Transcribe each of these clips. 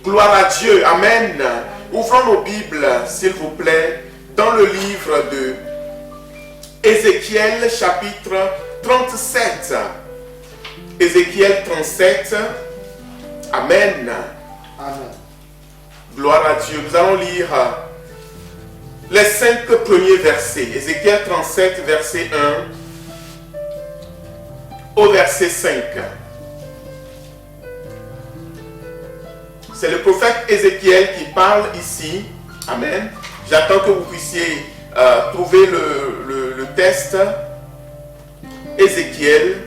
Gloire à Dieu. Amen. Ouvrons nos Bibles, s'il vous plaît, dans le livre de Ézéchiel, chapitre 37. Ézéchiel 37. Amen. Amen. Gloire à Dieu. Nous allons lire les 5 premiers versets. Ézéchiel 37, verset 1 au verset 5. C'est le prophète Ézéchiel qui parle ici. Amen. J'attends que vous puissiez trouver le texte. Ézéchiel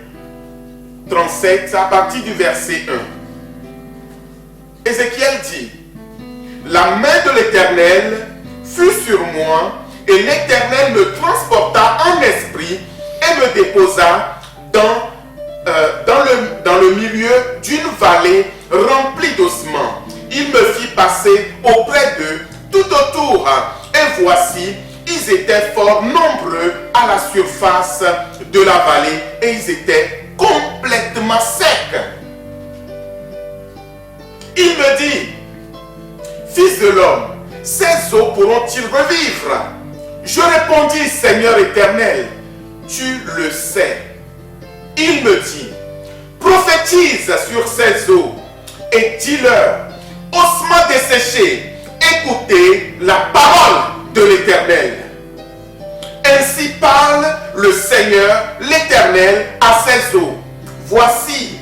37 à partir du verset 1. Ézéchiel dit: la main de l'Éternel fut sur moi, et l'Éternel me transporta en esprit et me déposa dans le milieu d'une vallée remplie d'ossements. Il me fit passer auprès d'eux tout autour, et voici, ils étaient fort nombreux à la surface de la vallée, et ils étaient complètement secs. Il me dit: fils de l'homme, ces eaux pourront-ils revivre? Je répondis: Seigneur éternel, tu le sais. Il me dit: prophétise sur ces eaux et dis-leur: ossements desséchés, écoutez la parole de l'Éternel. Ainsi parle le Seigneur l'Éternel à ces eaux. Voici,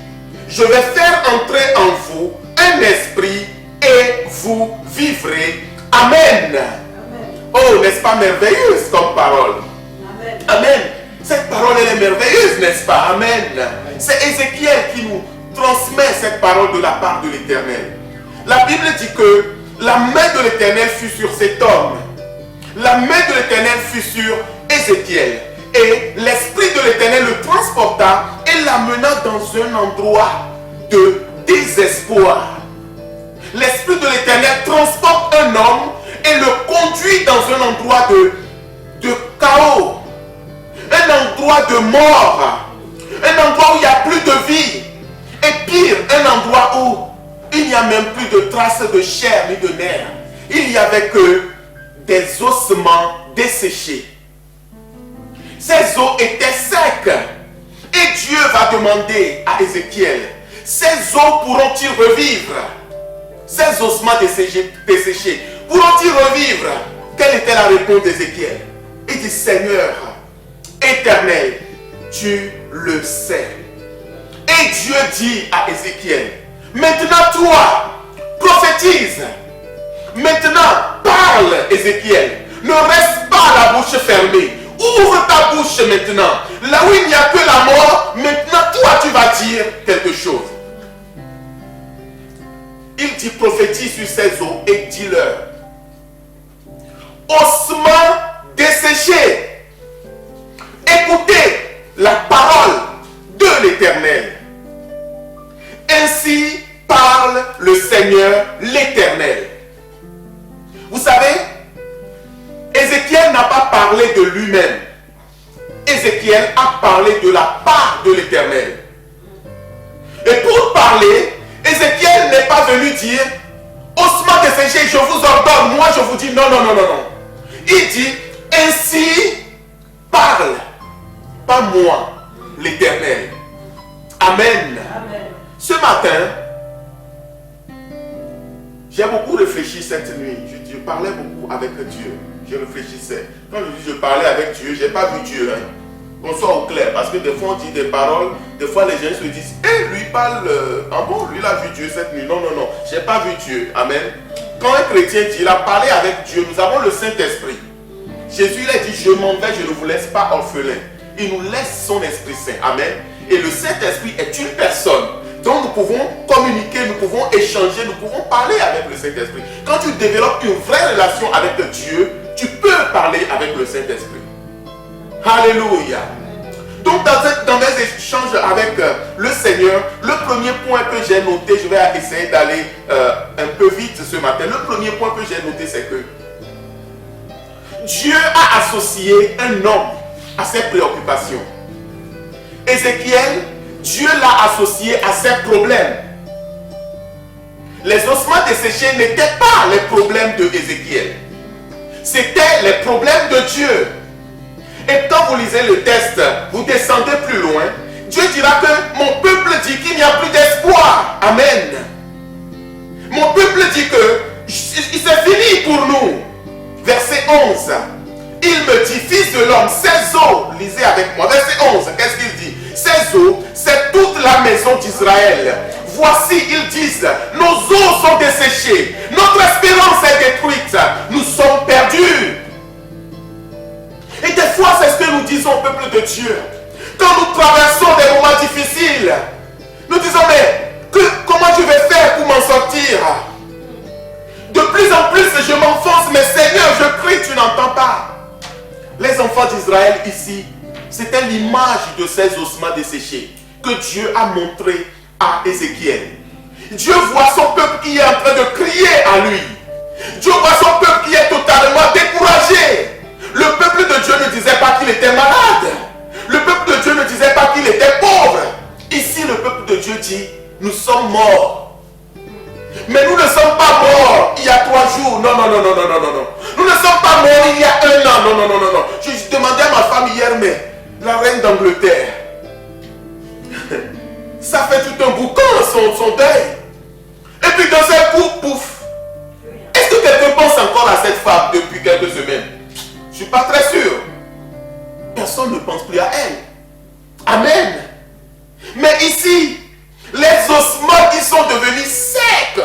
je vais faire entrer en vous un esprit et vous vivrez. Amen. Amen. Oh, n'est-ce pas merveilleuse comme parole? Amen. Amen. Cette parole, elle est merveilleuse, n'est-ce pas? Amen. C'est Ézéchiel qui nous transmet cette parole de la part de l'Éternel. La Bible dit que la main de l'Éternel fut sur cet homme. La main de l'Éternel fut sur Ézéchiel. Et l'Esprit de l'Éternel le transporta et l'amena dans un endroit de désespoir. L'Esprit de l'Éternel transporte un homme et le conduit dans un endroit de chaos, un endroit de mort, un endroit où il n'y a plus de vie, et pire, un endroit où il n'y a même plus de traces de chair ni de nerfs. Il n'y avait que des ossements desséchés. Ces os étaient secs, et Dieu va demander à Ézéchiel: ces os pourront-ils revivre? Ces ossements desséchés, pourront-ils revivre? Quelle était la réponse d'Ézéchiel? Il dit: Seigneur éternel, tu le sais. Et Dieu dit à Ézéchiel: maintenant toi, prophétise. Maintenant, parle, Ézéchiel. Ne reste pas la bouche fermée. Ouvre ta bouche maintenant. Là où il n'y a que la mort, maintenant toi tu vas dire quelque chose. Il dit: prophétise sur ces eaux et dis-leur: ossements desséchés, écoutez la parole de l'Éternel. Ainsi parle le Seigneur l'Éternel. Vous savez, Ézéchiel n'a pas parlé de lui-même. Ézéchiel a parlé de la part de l'Éternel. Et pour parler, Ézéchiel n'est pas venu dire: ossements desséchés, je vous ordonne. Moi je vous dis non, non, non, non, non. Il dit: ainsi parle, pas moi, l'Éternel. Amen. Amen. Ce matin, j'ai beaucoup réfléchi cette nuit. Je parlais beaucoup avec Dieu. Je réfléchissais. Quand je dis je parlais avec Dieu, je n'ai pas vu Dieu. Hein. On soit au clair. Parce que des fois on dit des paroles. Des fois les gens se disent: lui parle. Ah bon, lui il a vu Dieu cette nuit. Non, non, non. Je n'ai pas vu Dieu. Amen. Quand un chrétien dit: il a parlé avec Dieu, nous avons le Saint-Esprit. Jésus il a dit: je m'en vais, je ne vous laisse pas orphelins. Il nous laisse son Esprit Saint. Amen. Et le Saint-Esprit est une personne. Donc nous pouvons communiquer, nous pouvons échanger, nous pouvons parler avec le Saint-Esprit. Quand tu développes une vraie relation avec Dieu, tu peux parler avec le Saint-Esprit. Alléluia. Donc dans mes échanges avec le Seigneur, le premier point que j'ai noté, je vais essayer d'aller un peu vite ce matin. Le premier point que j'ai noté, c'est que Dieu a associé un homme à ses préoccupations. Ézéchiel, Dieu l'a associé à ses problèmes. Les ossements desséchés n'étaient pas les problèmes de Ézéchiel. C'était les problèmes de Dieu. Et quand vous lisez le texte, vous descendez plus loin, Dieu dira que mon peuple dit qu'il n'y a plus d'espoir. Amen. Mon peuple dit que c'est fini pour nous. Verset 11. Il me dit, fils de l'homme, ces eaux, lisez avec moi, verset 11, qu'est-ce qu'il dit? Ces eaux, c'est toute la maison d'Israël. Voici, ils disent, nos eaux sont desséchées, notre espérance est détruite, nous sommes perdus. Et des fois, c'est ce que nous disons au peuple de Dieu. Quand nous traversons des moments difficiles, nous disons, mais comment je vais faire pour m'en sortir? De plus en plus, je m'enfonce, mais Seigneur, je crie, tu n'entends pas. Les enfants d'Israël ici, c'était l'image de ces ossements desséchés que Dieu a montré à Ézéchiel. Dieu voit son peuple qui est en train de crier à lui. Dieu voit son peuple qui est totalement découragé. Le peuple de Dieu ne disait pas qu'il était malade. Le peuple de Dieu ne disait pas qu'il était pauvre. Ici, le peuple de Dieu dit, nous sommes morts. Mais nous ne sommes pas morts il y a 3 jours. Non, non, non, non, non, non, non, non. Nous ne sommes pas morts il y a 1 an. Non, non, non, non, non. Je demandais à ma femme hier, mais la reine d'Angleterre, ça fait tout un boucan son deuil. Et puis dans un coup, pouf. Est-ce que quelqu'un pense encore à cette femme depuis quelques semaines? Je ne suis pas très sûr. Personne ne pense plus à elle. Amen. Mais ici, les ossements qui sont devenus secs,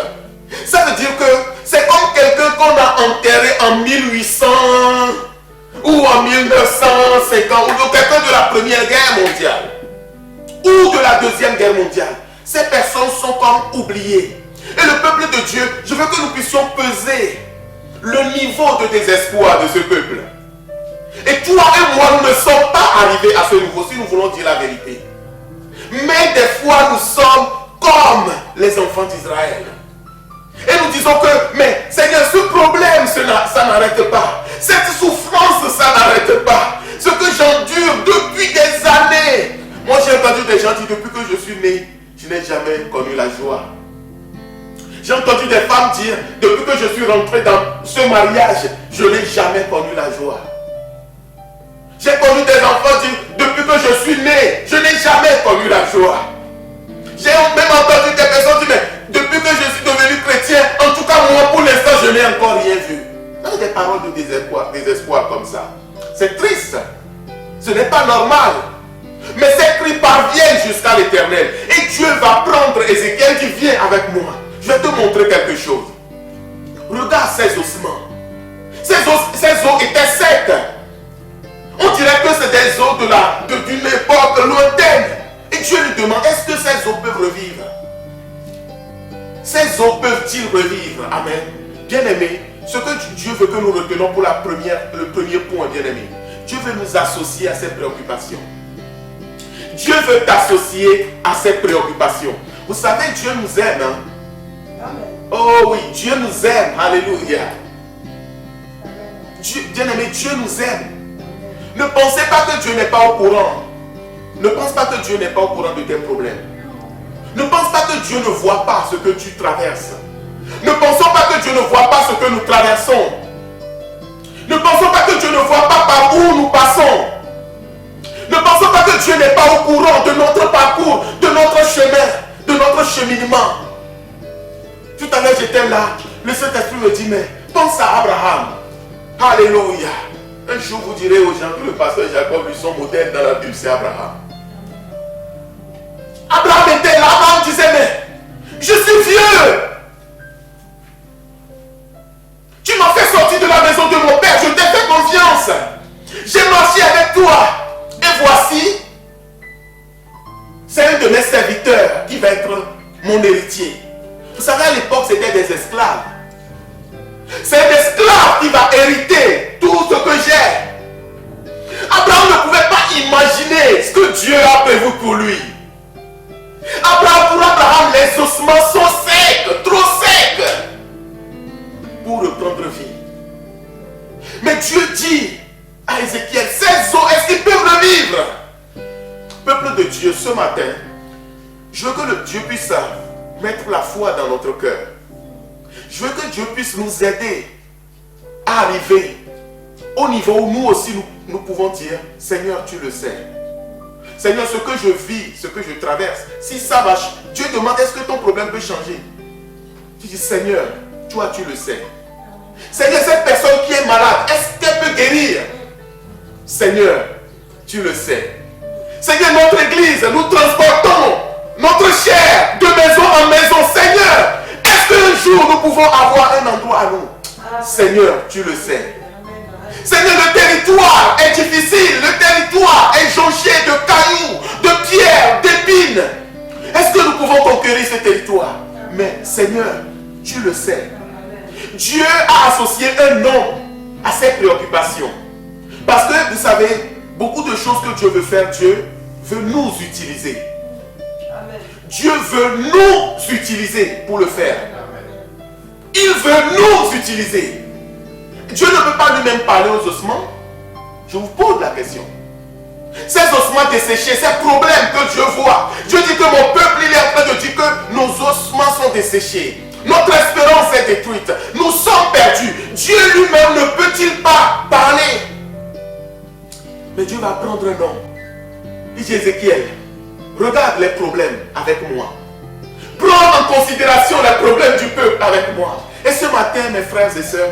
ça veut dire que c'est comme quelqu'un qu'on a enterré en 1800 ou en 1950 ou quelqu'un de la Première Guerre mondiale ou de la Deuxième Guerre mondiale. Ces personnes sont comme oubliées. Et le peuple de Dieu, je veux que nous puissions peser le niveau de désespoir de ce peuple. Et toi et moi, nous ne sommes pas arrivés à ce niveau si nous voulons dire la vérité. Mais des fois, nous sommes comme les enfants d'Israël. Et nous disons que, mais Seigneur, ce problème, ça n'arrête pas. Cette souffrance, ça n'arrête pas. Ce que j'endure depuis des années. Moi, j'ai entendu des gens dire, depuis que je suis né, je n'ai jamais connu la joie. J'ai entendu des femmes dire, depuis que je suis rentré dans ce mariage, je n'ai jamais connu la joie. J'ai connu des enfants dire, depuis que je suis né, je n'ai jamais connu la joie. J'ai même entendu des personnes dire, mais depuis que je suis devenu chrétien, en tout cas moi pour l'instant je n'ai encore rien vu. Dans des paroles de désespoir comme ça. C'est triste. Ce n'est pas normal. Mais ces cris parviennent jusqu'à l'Éternel. Et Dieu va prendre Ézéchiel qui vient avec moi. Je vais te montrer quelque chose. Regarde ces ossements. Ces os étaient secs. On dirait que c'est des eaux d'une époque lointaine. Et Dieu lui demande, est-ce que ces eaux peuvent revivre? Ces eaux peuvent-ils revivre? Amen. Bien-aimés, ce que Dieu veut que nous retenons pour le premier point, bien-aimés. Dieu veut nous associer à ses préoccupations. Dieu veut t'associer à ses préoccupations. Vous savez, Dieu nous aime. Hein? Amen. Oh oui, Dieu nous aime. Alléluia. Bien-aimés, Dieu nous aime. Ne pensez pas que Dieu n'est pas au courant. Ne pense pas que Dieu n'est pas au courant de tes problèmes. Ne pense pas que Dieu ne voit pas ce que tu traverses. Ne pensons pas que Dieu ne voit pas ce que nous traversons. Ne pensons pas que Dieu ne voit pas par où nous passons. Ne pensons pas que Dieu n'est pas au courant de notre parcours, de notre chemin, de notre cheminement. Tout à l'heure j'étais là. Le Saint-Esprit me dit, mais pense à Abraham. Alléluia. Un jour, vous direz aux gens que le pasteur Jacob, lui, son modèle dans la Bible, c'est Abraham. Abraham était là, Abraham disait, mais je suis vieux. Tu m'as fait sortir de la maison de mon père, je t'ai fait confiance. J'ai marché avec toi. Et voici, c'est un de mes serviteurs qui va être mon héritier. Vous savez, à l'époque, c'était des esclaves. C'est un esclave qui va hériter tout ce que j'ai. Abraham ne pouvait pas imaginer ce que Dieu a prévu pour lui. Pour Abraham, les ossements sont secs, trop secs, pour reprendre vie. Mais Dieu dit à Ézéchiel, ces eaux, est-ce qu'ils peuvent revivre? Peuple de Dieu, ce matin, je veux que Dieu puisse mettre la foi dans notre cœur. Dieu puisse nous aider à arriver au niveau où nous aussi nous pouvons dire, Seigneur, tu le sais. Seigneur, ce que je vis, ce que je traverse, si ça va, Dieu demande, est-ce que ton problème peut changer? Tu dis, Seigneur, toi, tu le sais. Seigneur, cette personne qui est malade, est-ce qu'elle peut guérir? Seigneur, tu le sais. Seigneur, notre église, nous transportons notre chair de maison en maison. Seigneur, est-ce qu'un jour nous pouvons avoir un endroit à nous? Seigneur, tu le sais. Seigneur, le territoire est difficile, le territoire est jonché de cailloux, de pierres, d'épines. Est-ce que nous pouvons conquérir ce territoire? Mais Seigneur, tu le sais. Dieu a associé un nom à ses préoccupations. Parce que vous savez, beaucoup de choses que Dieu veut faire, Dieu veut nous utiliser. Amen. Dieu veut nous utiliser pour le faire. Amen. Il veut nous utiliser. Dieu ne peut pas lui-même parler aux ossements. Je vous pose la question. Ces ossements desséchés, ces problèmes que Dieu voit. Dieu dit que mon peuple, il est en train de dire que nos ossements sont desséchés. Notre espérance est détruite. Nous sommes perdus. Dieu lui-même ne peut-il pas parler? Mais Dieu va prendre un nom. Il dit, Ézéchiel, regarde les problèmes avec moi. Prends en considération les problèmes du peuple avec moi. Et ce matin, mes frères et sœurs,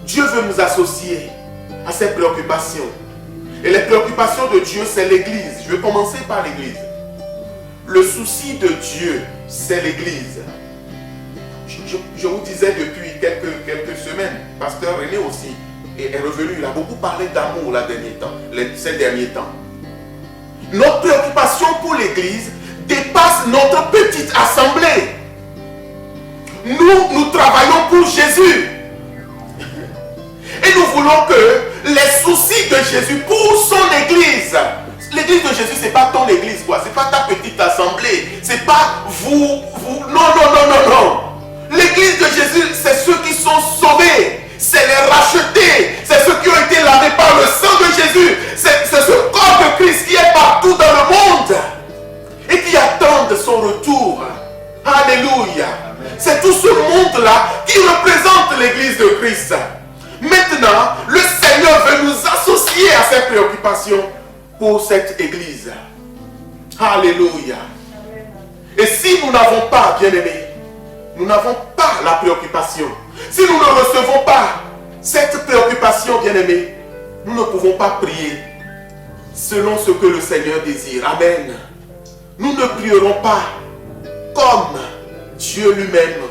Dieu veut nous associer à ses préoccupations. Et les préoccupations de Dieu, c'est l'église. Je vais commencer par l'église. Le souci de Dieu, c'est l'église. Je vous disais depuis quelques semaines, Pasteur René aussi est revenu, il a beaucoup parlé d'amour ces derniers temps. Notre préoccupation pour l'église dépasse notre petite assemblée. Nous travaillons pour Jésus. Et nous voulons que les soucis de Jésus pour son église. L'église de Jésus, ce n'est pas ton église, quoi. Ce n'est pas ta petite assemblée. Ce n'est pas vous. Non. L'église de Jésus, c'est ceux qui sont sauvés. C'est les rachetés. C'est ceux qui ont été lavés par le sang de Jésus. C'est ce corps de Christ qui est partout dans le monde et qui attendent son retour. Alléluia. C'est tout ce monde-là qui représente l'église de Christ. Maintenant, le Seigneur veut nous associer à ses préoccupations pour cette église. Alléluia. Et si nous n'avons pas, bien-aimés, nous n'avons pas la préoccupation. Si nous ne recevons pas cette préoccupation, bien-aimés, nous ne pouvons pas prier selon ce que le Seigneur désire. Amen. Nous ne prierons pas comme Dieu lui-même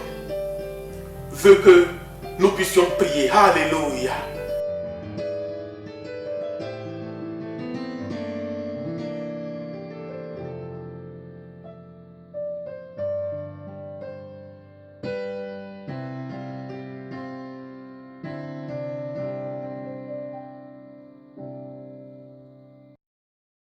veut que nous puissions prier. Alléluia.